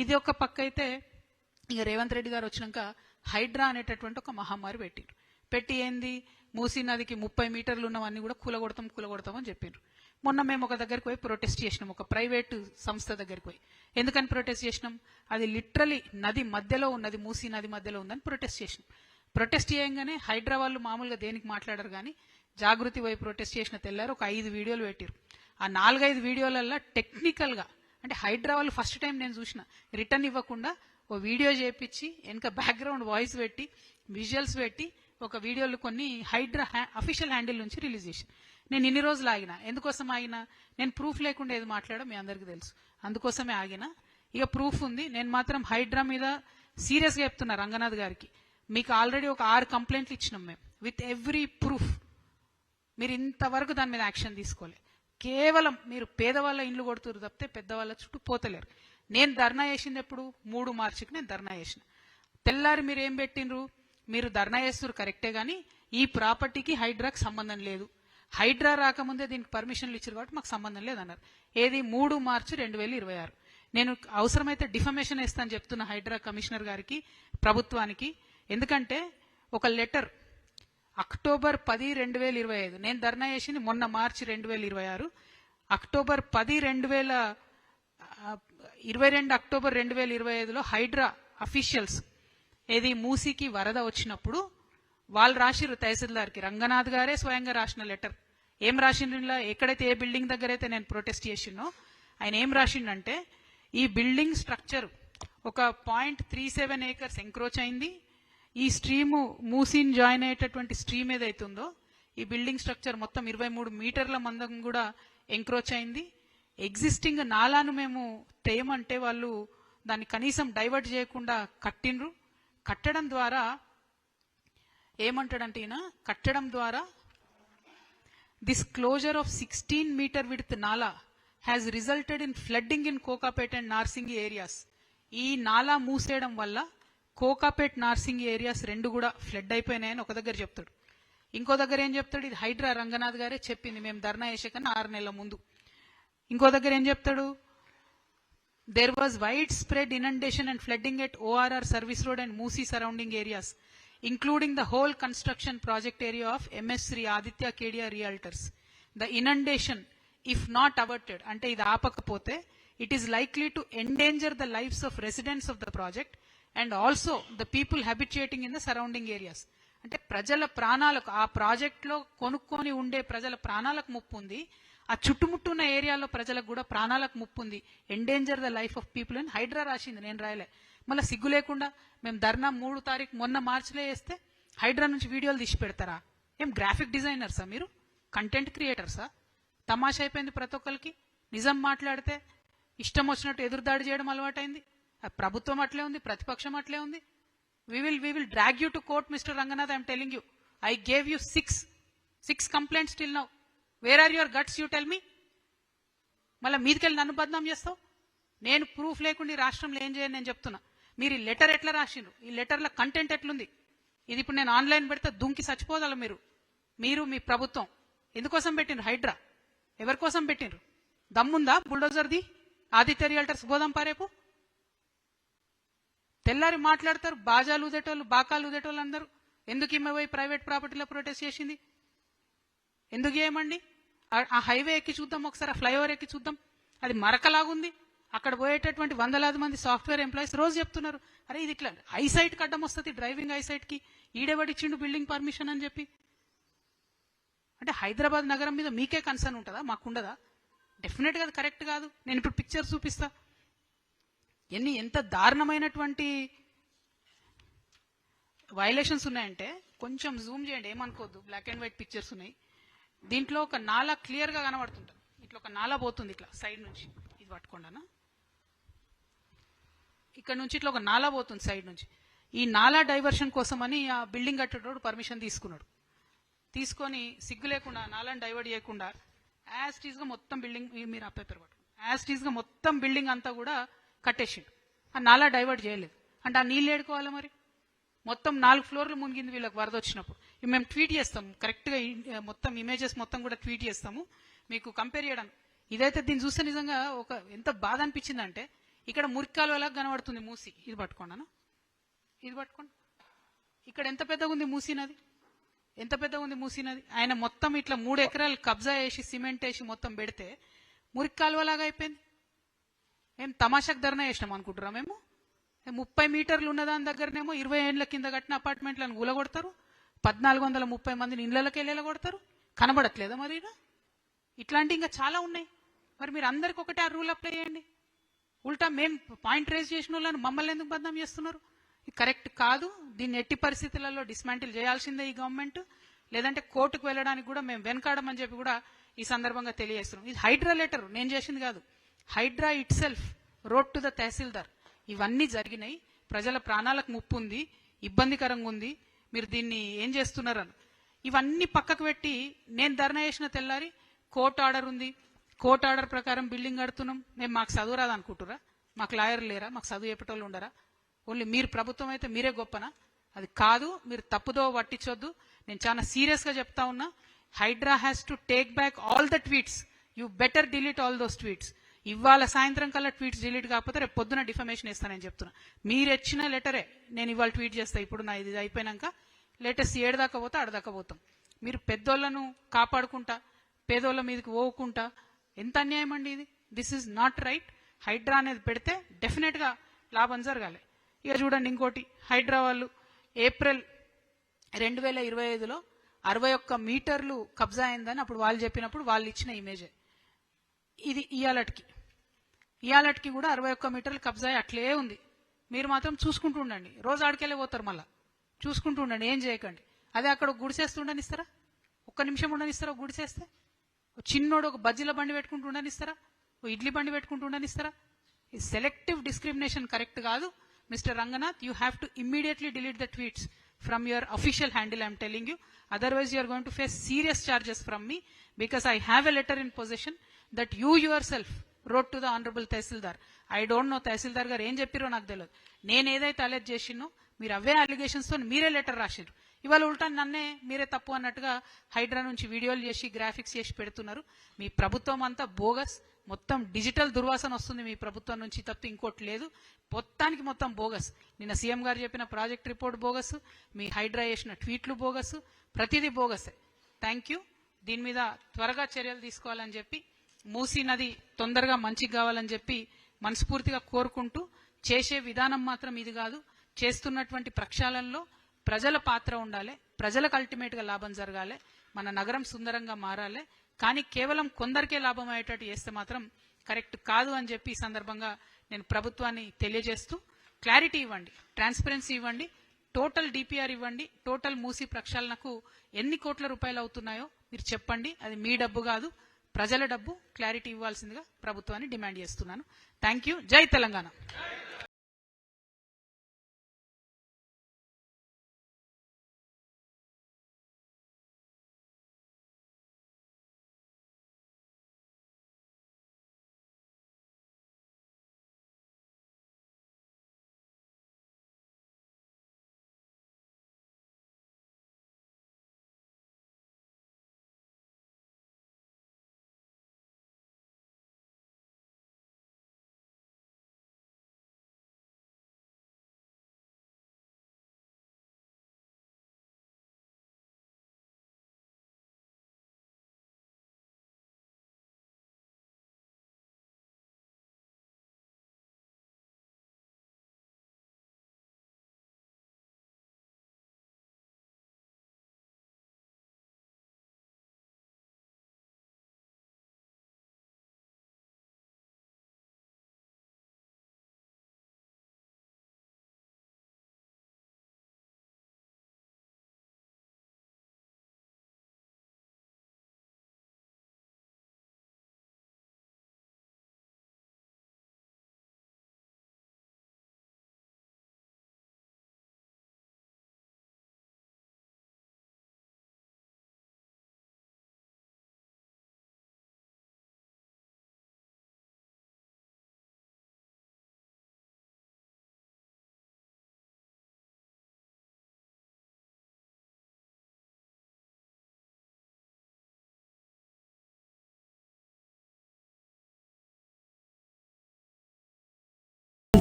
ఇది ఒక పక్క అయితే ఇక రేవంత్ రెడ్డి గారు వచ్చినాక హైడ్రా అనేటటువంటి ఒక మహమ్మారి పెట్టి ఏంది మూసీ నదికి 30 మీటర్లు ఉన్నవన్నీ కూడా కూలగొడతాం అని చెప్పిండ్రు. మొన్న మేము ఒక దగ్గరికి పోయి ప్రొటెస్ట్ చేసినాం, ఒక ప్రైవేటు సంస్థ దగ్గరికి పోయి. ఎందుకని ప్రొటెస్ట్ చేసినాం? అది లిటరలీ నది మధ్యలో ఉన్నది, మూసీ నది మధ్యలో ఉందని ప్రొటెస్ట్ చేసినాం. ప్రొటెస్ట్ చేయంగానే హైడ్రా వాళ్ళు మామూలుగా దేనికి మాట్లాడారు కానీ జాగృతి పోయి ప్రొటెస్ట్ చేసిన తెల్లారు ఒక 5 వీడియోలు పెట్టారు. ఆ 4-5 వీడియోలల్లో టెక్నికల్గా అంటే హైడ్రా వాళ్ళు ఫస్ట్ టైం నేను చూసిన రిటర్న్ ఇవ్వకుండా ఓ వీడియో చేపించి వెనక బ్యాక్గ్రౌండ్ వాయిస్ పెట్టి విజువల్స్ పెట్టి ఒక వీడియోలు కొన్ని హైడ్రా అఫీషియల్ హ్యాండిల్ నుంచి రిలీజ్ చేసి నేను ఇన్ని రోజులు ఆగిన. ఎందుకోసం ఆగినా? నేను ప్రూఫ్ లేకుండా ఏది మాట్లాడో మీ అందరికీ తెలుసు, అందుకోసమే ఆగిన. ఇక ప్రూఫ్ ఉంది. నేను మాత్రం హైడ్రా మీద సీరియస్గా చెప్తున్నా రంగనాథ్ గారికి, మీకు ఆల్రెడీ ఒక 6 కంప్లైంట్లు ఇచ్చినాం మేము విత్ ఎవ్రీ ప్రూఫ్. మీరు ఇంతవరకు దాని మీద యాక్షన్ తీసుకోవాలి. కేవలం మీరు పేదవాళ్ళ ఇండ్లు కొడుతురు తప్పితే పెద్దవాళ్ళ చుట్టూ పోతలేరు. నేను ధర్నా చేసింది ఎప్పుడు? 3 మార్చికి నేను ధర్నా చేసిన. తెల్లారి మీరు ఏం పెట్టినరు? మీరు ధర్నా చేస్తున్నారు కరెక్టే కానీ ఈ ప్రాపర్టీకి హైడ్రాకి సంబంధం లేదు, హైడ్రా రాకముందే దీనికి పర్మిషన్లు ఇచ్చారు కాబట్టి మాకు సంబంధం లేదన్నారు. ఏది? 3 మార్చి 2026. నేను అవసరమైతే డిఫమేషన్ వేస్తాను చెప్తున్న హైడ్రా కమిషనర్ గారికి, ప్రభుత్వానికి. ఎందుకంటే ఒక లెటర్ అక్టోబర్ 10, 2025 నేను ధర్నా చేసింది మొన్న మార్చి 2026. అక్టోబర్ 10, 2022 అక్టోబర్ 2025లో హైడ్రా అఫీషియల్స్ ఏది మూసీకి వరద వచ్చినప్పుడు వాళ్ళు రాసిర్రు తహసీల్దార్కి, రంగనాథ్ గారే స్వయంగా రాసిన లెటర్. ఏం రాసిండ్రు? ఎక్కడైతే ఏ బిల్డింగ్ దగ్గర అయితే నేను ప్రొటెస్ట్ చేసినో ఆయన ఏం రాసిండంటే ఈ బిల్డింగ్ స్ట్రక్చర్ ఒక 0.37 acres ఎంక్రోచ్ అయింది. ఈ స్ట్రీము మూసీని జాయిన్ అయ్యేటటువంటి స్ట్రీమ్ ఏదైతుందో ఈ బిల్డింగ్ స్ట్రక్చర్ మొత్తం 23 మీటర్ల మందం కూడా ఎంక్రోచ్ అయింది. ఎగ్జిస్టింగ్ నాలాను మేము తేయమంటే వాళ్ళు దాన్ని కనీసం డైవర్ట్ చేయకుండా కట్టిండ్రు. కట్టడం ద్వారా ఏమంటాడంటే ఈయన, కట్టడం ద్వారా this closure of 16 meter width nala has resulted in flooding in Kokapet and Narsingi areas. ఈ నాలా మూసేయడం వల్ల కోకాపేట్ నార్సింగి ఏరియాస్ 2 కూడా ఫ్లడ్ అయిపోయినాయని ఒక దగ్గర చెప్తాడు. ఇంకో దగ్గర ఏం చెప్తాడు? ఇది హైడ్రా రంగనాథ్ గారే చెప్పింది మేము ధర్నా చేసే కన్నా 6 నెలల ముందు. ఇంకో దగ్గర ఏం చెప్తాడు? There was widespread inundation and flooding at ORR service road and Musi surrounding areas including the whole construction project area of MS Shri Aditya Kedia realtors. The inundation if not averted అంటే ఇది ఆపకపోతే it is likely to endanger the lives of residents of the project and also the people habituating in the surrounding areas. అంటే ప్రజల ప్రాణాలకు, ఆ ప్రాజెక్ట్లో కొనుక్కొని ఉండే ప్రజల ప్రాణాలకు ముప్పు ఉంది, ఆ చుట్టుముట్టున్న ఏరియాలో ప్రజలకు కూడా ప్రాణాలకు ముప్పు ఉంది. Endanger the life of people అని హైడ్రా రాసింది, నేను రాయలే. మళ్ళీ సిగ్గు లేకుండా మేము ధర్నా 3 తారీఖు మొన్న మార్చిలో వేస్తే హైడ్రా నుంచి వీడియోలు తీసి పెడతారా? ఏం గ్రాఫిక్ డిజైనర్సా మీరు? కంటెంట్ క్రియేటర్సా? తమాషా అయిపోయింది ప్రతి ఒక్కరికి. నిజం మాట్లాడితే ఇష్టం వచ్చినట్టు ఎదురుదాడి చేయడం అలవాటైంది. ప్రభుత్వం అట్లే ఉంది, ప్రతిపక్షం అట్లే ఉంది. we will drag you to court, Mr. Ranganath. I am telling you, I gave you six complaints till now. Where are your guts? You tell me. మళ్ళీ మీదికెళ్ళి నన్ను బద్నాం చేస్తావు. నేను ప్రూఫ్ లేకుండా ఈ రాష్ట్రంలో ఏం చేయని నేను చెప్తున్నా. మీరు ఈ లెటర్ ఎట్లా రాసిండ్రు, ఈ లెటర్ల కంటెంట్ ఎట్లుంది, ఇది ఇప్పుడు నేను ఆన్లైన్ పెడితే దుంకి చచ్చిపోదాల. మీరు మీ ప్రభుత్వం ఎందుకోసం పెట్టిండ్రు హైడ్రా? ఎవరి కోసం పెట్టిండ్రు? దమ్ముందా బుల్డోజర్ది? ఆదిత్య రియల్టర్స్ గోదాం పారేపు తెల్లారి మాట్లాడతారు. బాజాలు ఊదేటోళ్ళు, బాకాలు ఊదేటోళ్ళు అందరూ ఎందుకు ఈమె పోయి ప్రైవేట్ ప్రాపర్టీలో ప్రొటెస్ట్ చేసింది? ఎందుకు చేయమండి? ఆ హైవే ఎక్కి చూద్దాం ఒకసారి, ఆ ఫ్లైఓవర్ ఎక్కి చూద్దాం. అది మరకలాగుంది. అక్కడ పోయేటటువంటి వందలాది మంది సాఫ్ట్వేర్ ఎంప్లాయీస్ రోజు చెప్తున్నారు, అరే ఇది ఇట్లా ఐసైట్కి అడ్డం వస్తుంది, డ్రైవింగ్ ఐసైట్కి ఈడేవాడిచ్చిండు బిల్డింగ్ పర్మిషన్ అని చెప్పి. అంటే హైదరాబాద్ నగరం మీద మీకే కన్సర్న్ ఉంటుందా? మాకుండదా? డెఫినెట్గా అది కరెక్ట్ కాదు. నేను ఇప్పుడు పిక్చర్ చూపిస్తా. ఎంత దారుణమైనటువంటి వైలేషన్స్ ఉన్నాయంటే కొంచెం జూమ్ చేయండి, ఏమనుకోవద్దు. బ్లాక్ అండ్ వైట్ పిక్చర్స్ ఉన్నాయి. దీంట్లో ఒక నాలా క్లియర్గా కనబడుతుంటుంది. ఇట్లా ఒక నాలా పోతుంది ఇట్లా సైడ్ నుంచి, ఇది పట్టుకోండి. ఇక్కడ నుంచి ఇట్లా ఒక నాలా పోతుంది సైడ్ నుంచి. ఈ నాలా డైవర్షన్ కోసమని ఆ బిల్డింగ్ కట్టేటోడు పర్మిషన్ తీసుకున్నాడు. తీసుకొని సిగ్గు లేకుండా నాలాని డైవర్ట్ చేయకుండా యాజ్ టీజ్గా మొత్తం బిల్డింగ్, మీరు అప్పేపర్ పట్టుకోండి, యాజ్ టీజ్గా మొత్తం బిల్డింగ్ అంతా కూడా కట్టేసిండు. ఆ నాలా డైవర్ట్ చేయలేదు. అంటే ఆ నీళ్ళు ఏడుకోవాలి మరి. మొత్తం 4 ఫ్లోర్లు మునిగింది వీళ్ళకి వరద వచ్చినప్పుడు. మేము ట్వీట్ చేస్తాము కరెక్ట్గా, మొత్తం ఇమేజెస్ మొత్తం కూడా ట్వీట్ చేస్తాము మీకు కంపేర్ చేయడానికి. ఇదైతే దీన్ని చూస్తే నిజంగా ఎంత బాధ అనిపించిందంటే, ఇక్కడ మురికాలువలా కనబడుతుంది మూసి. ఇది పట్టుకోండి, ఇది పట్టుకోండి. ఇక్కడ ఎంత పెద్దగా ఉంది మూసీ నది, ఎంత పెద్దగా ఉంది మూసీ నది. ఆయన మొత్తం ఇట్లా 3 ఎకరాలు కబ్జా చేసి సిమెంట్ వేసి మొత్తం పెడితే మురికి కాలువలాగా అయిపోయింది. ఏం తమాషాకు ధర్నా చేసినాం అనుకుంటున్నాం మేము? 30 మీటర్లు ఉన్న దాని దగ్గరనేమో 20 ఏళ్ల కింద కట్టిన అపార్ట్మెంట్లను కూలగొడతారు, 1430 మందిని ఇళ్లకి వెళ్ళగొడతారు. కనబడట్లేదా మరి? ఇట్లాంటి ఇంకా చాలా ఉన్నాయి. మరి మీరు అందరికి ఒకటే ఆ రూల్ అప్లై చేయండి. ఉల్టా మేము పాయింట్ రేజ్ చేసిన వాళ్ళని మమ్మల్ని ఎందుకు బదనాం చేస్తున్నారు? ఇది కరెక్ట్ కాదు. దీన్ని ఎట్టి పరిస్థితులలో డిస్మాంటిల్ చేయాల్సిందే ఈ గవర్నమెంట్. లేదంటే కోర్టుకు వెళ్ళడానికి కూడా మేము వెనకాడమని చెప్పి కూడా ఈ సందర్భంగా తెలియజేస్తున్నాం. ఇది హైడ్రా లెటర్ నేను చేసింది కాదు. Hydraa itself wrote to the tehsildar. ఇవన్నీ జరిగినాయి. ప్రజల ప్రాణాలకు ముప్పు ఉంది, ఇబ్బందికరంగా ఉంది. మీరు దీన్ని ఏం చేస్తున్నారని ఇవన్నీ పక్కకు పెట్టి నేను ధర్నా చేసిన తెల్లారి కోర్టు ఆర్డర్ ఉంది, కోర్టు ఆర్డర్ ప్రకారం బిల్డింగ్ కడుతున్నాం. మేము మాకు చదువు రాదు అనుకుంటురా? మాకు లాయర్ లేరా? మాకు చదువు చెప్పేటోళ్ళు ఉండరా? ఓన్లీ మీరు ప్రభుత్వం అయితే మీరే గొప్పనా? అది కాదు. మీరు తప్పుదో పట్టించొద్దు. నేను చాలా సీరియస్గా చెప్తా ఉన్నా. Hydraa has to take back all the tweets. You better delete all those tweets. ఇవాళ సాయంత్రం కల్లా ట్వీట్స్ డిలీట్ కాకపోతే రేపు పొద్దున డిఫమేషన్ ఇస్తానని చెప్తున్నా. మీరు ఇచ్చిన లెటరే నేను ఇవాళ ట్వీట్ చేస్తా. ఇప్పుడు నా ఇది అయిపోయినాక లేటెస్ట్ 7 దాకా పోతా, 8 దాకా పోతాం. మీరు పెద్దోళ్లను కాపాడుకుంటా, పేదోళ్ళ మీదకి పోకుండా ఎంత అన్యాయం అండి ఇది. This is not right. Hydraa అనేది పెడితే డెఫినెట్గా లాభం జరగాలి. ఇక చూడండి ఇంకోటి, హైడ్రా వాళ్ళు ఏప్రిల్ 2025లో 61 మీటర్లు కబ్జా అయిందని అప్పుడు వాళ్ళు చెప్పినప్పుడు వాళ్ళు ఇచ్చిన ఇమేజే ఇది. ఇయాలటికి కూడా 61 మీటర్లు కబ్జా అట్లే ఉంది. మీరు మాత్రం చూసుకుంటూ ఉండండి. రోజు ఆడికెళ్ళే పోతారు, మళ్ళీ చూసుకుంటూ ఉండండి, ఏం చేయకండి. అదే అక్కడ గుడిసేస్తూ ఉండనిస్తారా? 1 నిమిషం ఉండనిస్తారా? గుడిసేస్తే చిన్నోడు ఒక బజ్జీల బండి పెట్టుకుంటూ ఉండనిస్తారా? ఓ ఇడ్లీ బండి పెట్టుకుంటూ ఉండనిస్తారా? ఈ సెలెక్టివ్ డిస్క్రిమినేషన్ కరెక్ట్ కాదు. Mister Ranganath, you have to immediately delete the tweets from your official handle, I am telling you. Otherwise, you are going to face serious charges from me, because I have a letter in possession that you yourself wrote to the Honorable Tehsildar. I don't know Tehsildar garu em cheppiro నాకు తెలియదు. నేను ఏదైతే alert చేసినో మీరు అవే allegations తో మీరే letter రాసిరు. ఇవాళ ఉల్టా నన్నే మీరే తప్పు అన్నట్టుగా హైడ్రా నుంచి వీడియోలు చేసి గ్రాఫిక్స్ చేసి పెడుతున్నారు. మీ ప్రభుత్వం అంతా బోగస్. మొత్తం డిజిటల్ దుర్వాసన వస్తుంది మీ ప్రభుత్వం నుంచి తప్పితే ఇంకోటి లేదు. మొత్తానికి మొత్తం బోగస్. నిన్న సీఎం గారు చెప్పిన ప్రాజెక్ట్ రిపోర్ట్ బోగస్, మీ హైడ్రా చేసిన ట్వీట్లు బోగస్, ప్రతిదీ బోగసే. Thank you. దీని మీద త్వరగా చర్యలు తీసుకోవాలని చెప్పి, మూసీ నది తొందరగా మంచిగా కావాలని చెప్పి మనస్ఫూర్తిగా కోరుకుంటూ, చేసే విధానం మాత్రం ఇది కాదు. చేస్తున్నటువంటి ప్రక్షాళనలో ప్రజల పాత్ర ఉండాలి, ప్రజలకు అల్టిమేట్గా లాభం జరగాలి, మన నగరం సుందరంగా మారాలి. కానీ కేవలం కొందరికే లాభం అయ్యేటట్టు చేస్తే మాత్రం కరెక్ట్ కాదు అని చెప్పి ఈ సందర్భంగా నేను ప్రభుత్వాన్ని తెలియజేస్తూ, క్లారిటీ ఇవ్వండి, ట్రాన్స్పరెన్సీ ఇవ్వండి, టోటల్ డిపిఆర్ ఇవ్వండి. టోటల్ మూసీ ప్రక్షాళనకు ఎన్ని కోట్ల రూపాయలు అవుతున్నాయో మీరు చెప్పండి. అది మీ డబ్బు కాదు, ప్రజల డబ్బు. క్లారిటీ ఇవ్వాల్సిందిగా ప్రభుత్వాన్ని డిమాండ్ చేస్తున్నాను. Thank you. జై తెలంగాణ.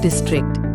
district.